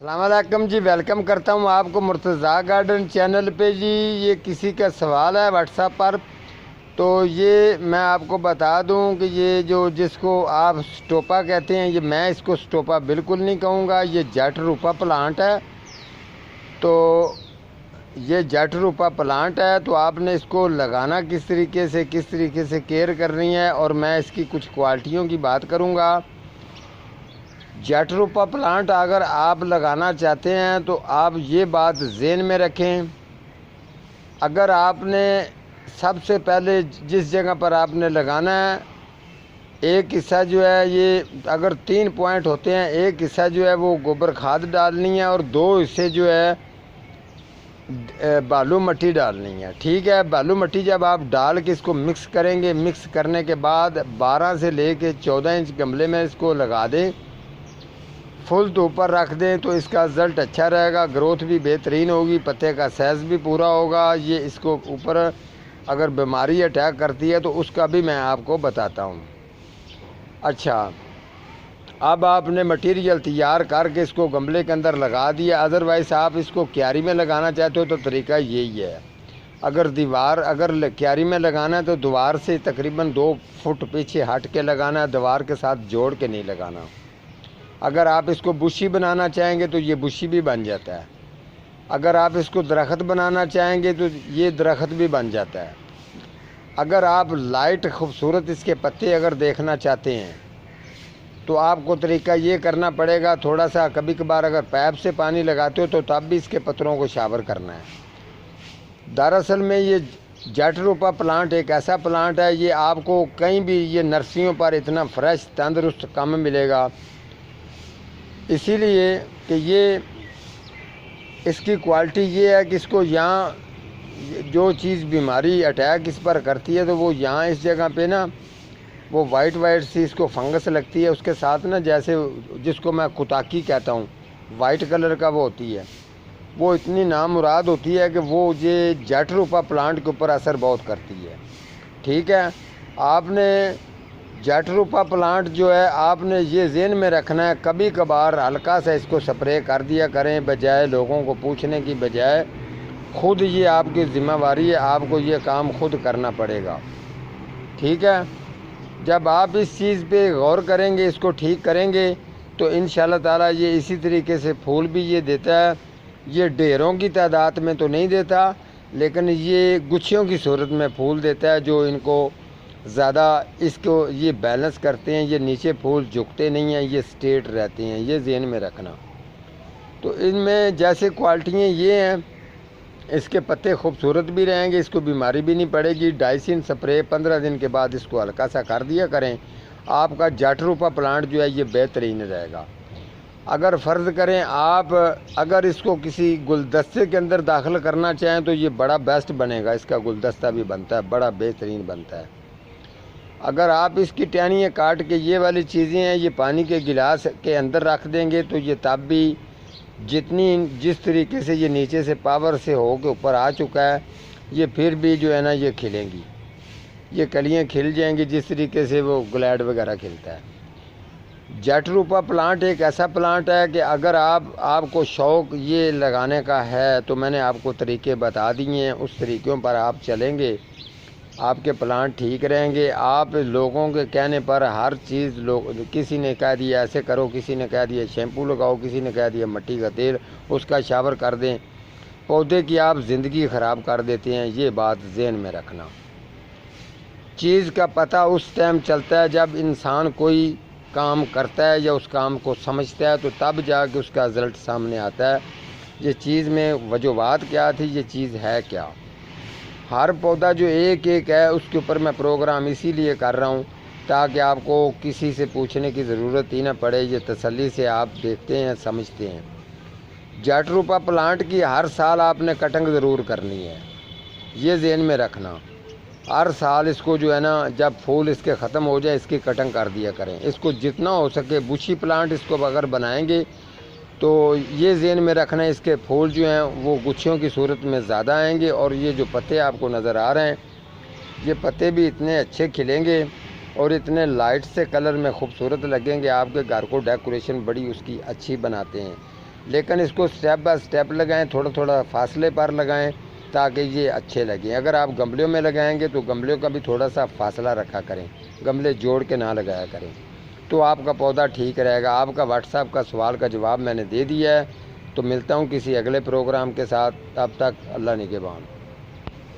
अस्सलामुअलैकुम जी, वेलकम करता हूँ आपको मुर्तज़ा गार्डन चैनल पे जी। ये किसी का सवाल है व्हाट्सएप पर, तो ये मैं आपको बता दूं कि ये जो जिसको आप स्टोपा कहते हैं, ये मैं इसको स्टोपा बिल्कुल नहीं कहूँगा। ये जट रूपा प्लांट है। तो ये जट रूपा प्लांट है, तो आपने इसको लगाना किस तरीके से केयर करनी है, और मैं इसकी कुछ क्वालिटियों की बात करूँगा। जट रूपा प्लांट अगर आप लगाना चाहते हैं तो आप ये बात ज़हन में रखें। अगर आपने सबसे पहले जिस जगह पर आपने लगाना है, एक हिस्सा जो है, ये अगर 3 पॉइंट होते हैं, एक हिस्सा जो है वो गोबर खाद डालनी है और 2 हिस्से जो है बालू मिट्टी डालनी है। ठीक है, बालू मिट्टी जब आप डाल के इसको मिक्स करेंगे, मिक्स करने के बाद 12 से लेके 14 इंच गमले में इसको लगा दें, फुल तो ऊपर रख दें, तो इसका रिज़ल्ट अच्छा रहेगा, ग्रोथ भी बेहतरीन होगी, पत्ते का साइज़ भी पूरा होगा। ये इसको ऊपर अगर बीमारी अटैक करती है तो उसका भी मैं आपको बताता हूँ। अच्छा, अब आपने मटेरियल तैयार करके इसको गमले के अंदर लगा दिया। अदरवाइज़ आप इसको क्यारी में लगाना चाहते हो तो तरीका यही है। अगर क्यारी में लगाना है तो दीवार से तकरीबन 2 फुट पीछे हट के लगाना है, दीवार के साथ जोड़ के नहीं लगाना। अगर आप इसको बुशी बनाना चाहेंगे तो ये बुशी भी बन जाता है। अगर आप इसको दरख्त बनाना चाहेंगे तो ये दरख्त भी बन जाता है। अगर आप लाइट खूबसूरत इसके पत्ते अगर देखना चाहते हैं तो आपको तरीका ये करना पड़ेगा, थोड़ा सा कभी कभार अगर पाइप से पानी लगाते हो तो तब भी इसके पत्तों को शावर करना है। दरअसल में ये जट रूपा प्लांट एक ऐसा प्लांट है, ये आपको कहीं भी ये नर्सरियों पर इतना फ्रेश तंदुरुस्त कम मिलेगा। इसीलिए कि ये इसकी क्वालिटी ये है कि इसको यहाँ जो चीज़ बीमारी अटैक इस पर करती है तो वो यहाँ इस जगह पे ना वो वाइट सी इसको फंगस लगती है, उसके साथ ना जैसे जिसको मैं कुताकी कहता हूँ, वाइट कलर का वो होती है, वो इतनी नामुराद होती है कि वो ये जट रूपा प्लांट के ऊपर असर बहुत करती है। ठीक है, आपने जट रूपा प्लांट जो है आपने ये ज़हन में रखना है, कभी कभार हल्का सा इसको स्प्रे कर दिया करें, बजाय लोगों को पूछने की बजाय खुद ये आपकी ज़िम्मेवारी है, आपको ये काम खुद करना पड़ेगा। ठीक है, जब आप इस चीज़ पे गौर करेंगे, इसको ठीक करेंगे, तो इंशाल्लाह ताला ये इसी तरीके से फूल भी ये देता है। ये ढेरों की तादाद में तो नहीं देता, लेकिन ये गुच्छियों की सूरत में फूल देता है, जो इनको ज़्यादा इसको ये बैलेंस करते हैं। ये नीचे फूल झुकते नहीं हैं, ये स्ट्रेट रहते हैं, ये ज़हन में रखना। तो इनमें जैसे क्वालिटियाँ ये हैं, इसके पत्ते खूबसूरत भी रहेंगे, इसको बीमारी भी नहीं पड़ेगी। डाइसिन स्प्रे 15 दिन के बाद इसको हल्का सा कर दिया करें, आपका जट रूपा प्लांट जो है ये बेहतरीन रहेगा। अगर फ़र्ज़ करें आप अगर इसको किसी गुलदस्ते के अंदर दाखिल करना चाहें तो ये बड़ा बेस्ट बनेगा, इसका गुलदस्ता भी बनता है, बड़ा बेहतरीन बनता है। अगर आप इसकी टहनियाँ काट के ये वाली चीज़ें हैं, ये पानी के गिलास के अंदर रख देंगे तो ये तब भी जिस तरीके से ये नीचे से पावर से हो के ऊपर आ चुका है, ये फिर भी जो है ना ये खिलेंगी, ये कलियाँ खिल जाएंगी जिस तरीके से वो ग्लैड वगैरह खिलता है। जट रूपा प्लांट एक ऐसा प्लांट है कि अगर आपको शौक़ ये लगाने का है तो मैंने आपको तरीके बता दिए हैं, उस तरीक़ों पर आप चलेंगे, आपके प्लांट ठीक रहेंगे। आप लोगों के कहने पर हर चीज़ किसी ने कह दिया ऐसे करो, किसी ने कह दिया शैम्पू लगाओ, किसी ने कह दिया मिट्टी का तेल उसका शावर कर दें, पौधे की आप ज़िंदगी ख़राब कर देते हैं। ये बात ज़हन में रखना। चीज़ का पता उस टाइम चलता है जब इंसान कोई काम करता है या उस काम को समझता है, तो तब जाके उसका रिज़ल्ट सामने आता है। ये चीज़ में वजूहात क्या थी, ये चीज़ है क्या। हर पौधा जो एक एक है उसके ऊपर मैं प्रोग्राम इसीलिए कर रहा हूँ ताकि आपको किसी से पूछने की ज़रूरत ही ना पड़े, ये तसल्ली से आप देखते हैं, समझते हैं। जट रूपा प्लांट की हर साल आपने कटिंग ज़रूर करनी है, ये ज़हन में रखना। हर साल इसको जो है ना जब फूल इसके ख़त्म हो जाए इसकी कटिंग कर दिया करें। इसको जितना हो सके बुशी प्लांट इसको अगर बनाएंगे तो ये ज़हन में रखना है, इसके फूल जो हैं वो गुच्छियों की सूरत में ज़्यादा आएंगे, और ये जो पत्ते आपको नज़र आ रहे हैं ये पत्ते भी इतने अच्छे खिलेंगे और इतने लाइट से कलर में खूबसूरत लगेंगे, आपके घर को डेकोरेशन बड़ी उसकी अच्छी बनाते हैं। लेकिन इसको स्टेप बाय स्टेप लगाएं, थोड़ा थोड़ा फासले पर लगाएं ताकि ये अच्छे लगें। अगर आप गमलों में लगाएंगे तो गमलों का भी थोड़ा सा फासला रखा करें, गमले जोड़ के ना लगाया करें, तो आपका पौधा ठीक रहेगा। आपका व्हाट्सएप का सवाल का जवाब मैंने दे दिया है। तो मिलता हूँ किसी अगले प्रोग्राम के साथ, तब तक अल्लाह निगहबान।